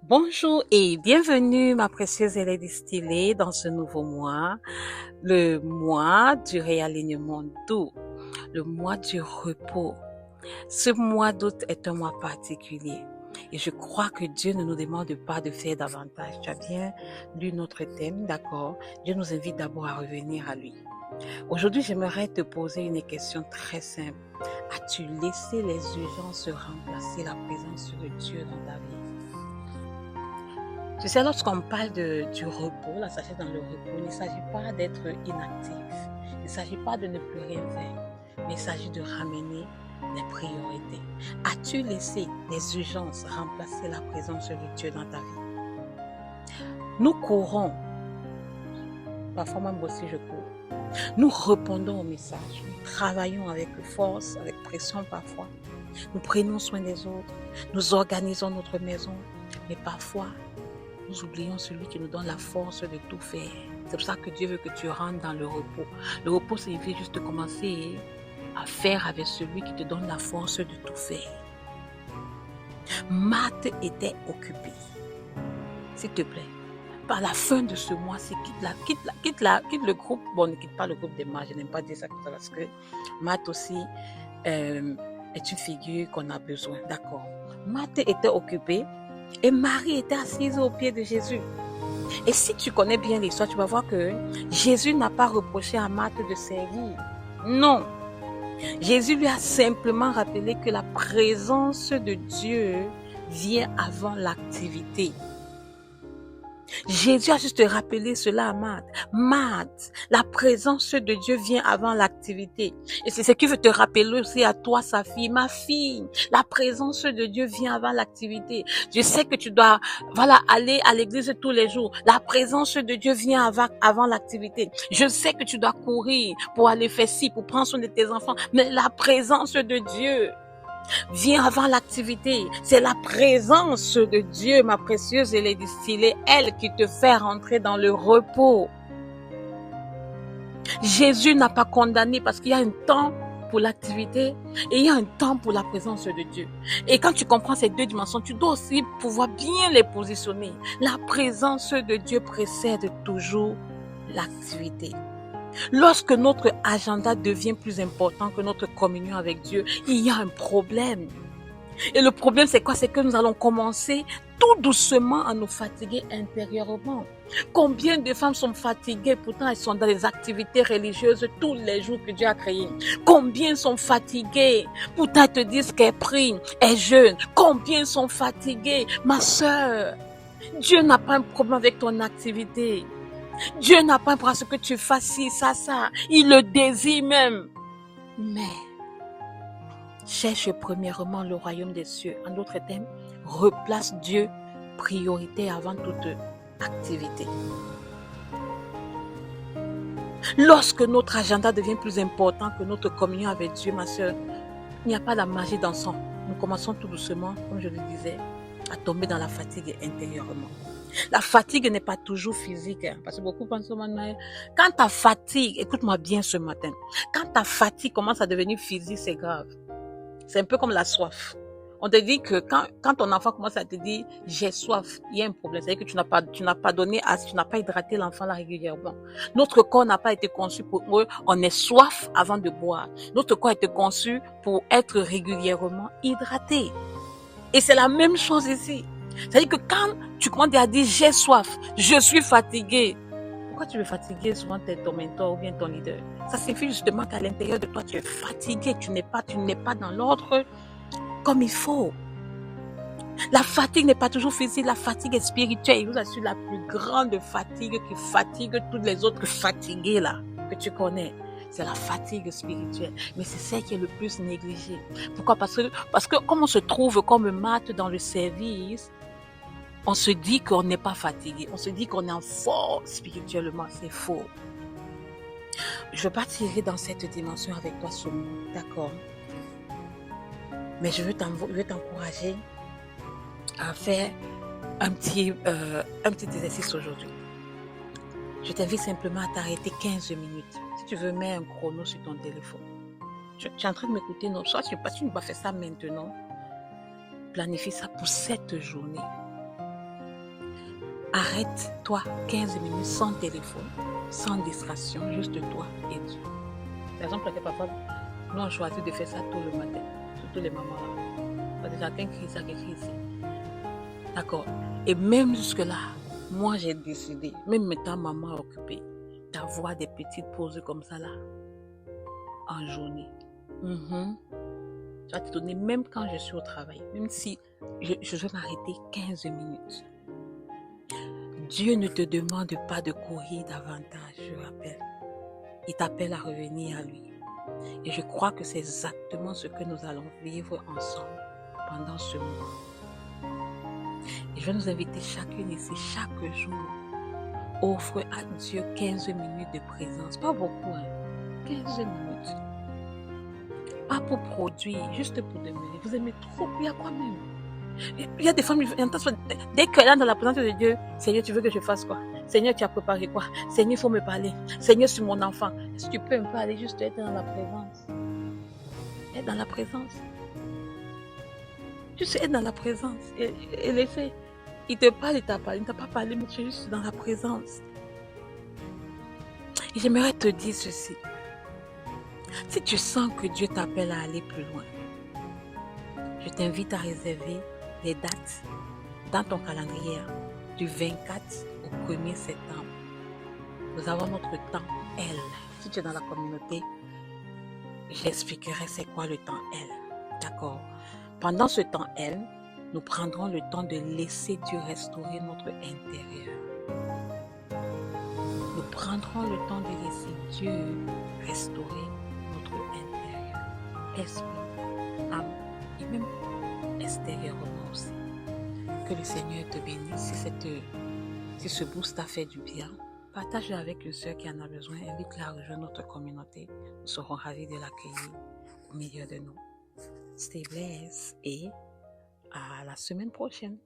Bonjour et bienvenue, ma précieuse Lady Stylée, dans ce nouveau mois, le mois du réalignement doux, le mois du repos. Ce mois d'août est un mois particulier et je crois que Dieu ne nous demande pas de faire davantage. Tu as bien lu notre thème, d'accord? Dieu nous invite d'abord à revenir à lui. Aujourd'hui, j'aimerais te poser une question très simple. As-tu laissé les urgences remplacer la présence de Dieu dans ta vie? Tu sais, lorsqu'on parle du repos, la sagesse dans le repos, il ne s'agit pas d'être inactif. Il ne s'agit pas de ne plus rien faire. Mais il s'agit de ramener les priorités. As-tu laissé les urgences remplacer la présence de Dieu dans ta vie? Nous courons. Parfois même aussi je cours. Nous répondons aux messages. Nous travaillons avec force, avec pression parfois. Nous prenons soin des autres. Nous organisons notre maison. Mais parfois, nous oublions celui qui nous donne la force de tout faire. C'est pour ça que Dieu veut que tu rentres dans le repos. Le repos signifie juste de commencer à faire avec celui qui te donne la force de tout faire. Marthe était occupée. S'il te plaît, par la fin de ce mois-ci, quitte le groupe. Bon, ne quitte pas le groupe des mages. Je n'aime pas dire ça comme ça parce que Marthe aussi est une figure qu'on a besoin. D'accord. Marthe était occupée. Et Marie était assise au pied de Jésus. Et si tu connais bien l'histoire, tu vas voir que Jésus n'a pas reproché à Marthe de servir. Non. Jésus lui a simplement rappelé que la présence de Dieu vient avant l'activité. Jésus a juste rappelé cela à Marthe. Marthe, la présence de Dieu vient avant l'activité. Et c'est ce qu'il veut te rappeler aussi à toi, sa fille. Ma fille, la présence de Dieu vient avant l'activité. Je sais que tu dois, aller à l'église tous les jours. La présence de Dieu vient avant l'activité. Je sais que tu dois courir pour aller faire ci, pour prendre soin de tes enfants. Mais la présence de Dieu vient avant l'activité. C'est la présence de Dieu, ma précieuse Lady Stylée, elle qui te fait rentrer dans le repos. Jésus n'a pas condamné parce qu'il y a un temps pour l'activité et il y a un temps pour la présence de Dieu. Et quand tu comprends ces deux dimensions, tu dois aussi pouvoir bien les positionner. La présence de Dieu précède toujours l'activité. Lorsque notre agenda devient plus important que notre communion avec Dieu, il y a un problème. Et le problème, c'est quoi? C'est que nous allons commencer tout doucement à nous fatiguer intérieurement. Combien de femmes sont fatiguées, pourtant elles sont dans les activités religieuses tous les jours que Dieu a créés. Combien sont fatiguées, pourtant elles te disent qu'elles prient, elles jeûnent. Combien sont fatiguées? Ma sœur, Dieu n'a pas un problème avec ton activité. Dieu n'a pas un problème à ce que tu fasses ci, ça. Il le désire même. Mais cherche premièrement le royaume des cieux. En d'autres termes, replace Dieu priorité avant toute activité. Lorsque notre agenda devient plus important que notre communion avec Dieu, ma soeur, il n'y a pas la magie dans son. Nous commençons tout doucement, comme je le disais, à tomber dans la fatigue intérieurement. La fatigue n'est pas toujours physique, hein, parce que beaucoup pensent maintenant, quand ta fatigue, écoute-moi bien ce matin, quand ta fatigue commence à devenir physique, c'est grave. C'est un peu comme la soif. On te dit que quand ton enfant commence à te dire j'ai soif, il y a un problème. C'est-à-dire que tu n'as pas donné assez, tu n'as pas hydraté l'enfant là régulièrement. Notre corps n'a pas été conçu pour eux. On est soif avant de boire. Notre corps a été conçu pour être régulièrement hydraté. Et c'est la même chose ici. C'est-à-dire que quand tu commences à dire j'ai soif, je suis fatigué. Pourquoi tu es fatigué? Souvent, tu es ton mentor ou bien ton leader. Ça signifie justement qu'à l'intérieur de toi, tu es fatigué. Tu n'es pas dans l'ordre comme il faut. La fatigue n'est pas toujours physique, la fatigue est spirituelle. Je vous assure, la plus grande fatigue qui fatigue toutes les autres fatigués là, que tu connais. C'est la fatigue spirituelle. Mais c'est celle qui est le plus négligée. Pourquoi? Parce que comme on se trouve comme Marthe dans le service, on se dit qu'on n'est pas fatigué. On se dit qu'on est en force spirituellement. C'est faux. Je ne veux pas tirer dans cette dimension avec toi ce mot. D'accord? Mais je veux t'encourager à faire un petit exercice aujourd'hui. Je t'invite simplement à t'arrêter 15 minutes. Si tu veux, mets un chrono sur ton téléphone. Tu es en train de m'écouter, non? Soit tu ne peux pas faire ça maintenant. Planifie ça pour cette journée. Arrête-toi 15 minutes sans téléphone, sans distraction, juste toi et Dieu. Par exemple, parfois, nous on choisit de faire ça tout le matin, surtout les mamans là. Parce que chacun crie ça, quelqu'un ici. D'accord. Et même jusque-là, moi j'ai décidé, même étant maman occupée, d'avoir des petites pauses comme ça là, en journée. Tu vas te donner, même quand je suis au travail, même si je vais m'arrêter 15 minutes. Dieu ne te demande pas de courir davantage, je rappelle. Il t'appelle à revenir à lui. Et je crois que c'est exactement ce que nous allons vivre ensemble pendant ce mois. Et je vais nous inviter chacune ici, chaque jour, offre à Dieu 15 minutes de présence. Pas beaucoup, 15 minutes. Pas pour produire, juste pour demeurer. Vous aimez trop, il y a quoi même? Il y a des femmes, dès qu'elle est dans la présence de Dieu, Seigneur, tu veux que je fasse quoi? Seigneur, tu as préparé quoi? Seigneur, il faut me parler. Seigneur, sur mon enfant. Est-ce que tu peux un peu aller juste être dans la présence? Être dans la présence. Juste être dans la présence. Et laisser. Il te parle, il t'a parlé. Il ne t'a pas parlé, mais tu es juste dans la présence. Et j'aimerais te dire ceci. Si tu sens que Dieu t'appelle à aller plus loin, je t'invite à réserver les dates dans ton calendrier du 24 au 1er septembre. Nous avons notre temps L. Si tu es dans la communauté, j'expliquerai c'est quoi le temps L. D'accord? Pendant ce temps L, nous prendrons le temps de laisser Dieu restaurer notre intérieur. Nous prendrons le temps de laisser Dieu restaurer notre intérieur. Esprit, âme et même extérieurement aussi. Que le Seigneur te bénisse. Si ce boost t'a fait du bien, partage-le avec une sœur qui en a besoin. Invite-la à rejoindre notre communauté. Nous serons ravis de l'accueillir au milieu de nous. Stay blessed et à la semaine prochaine.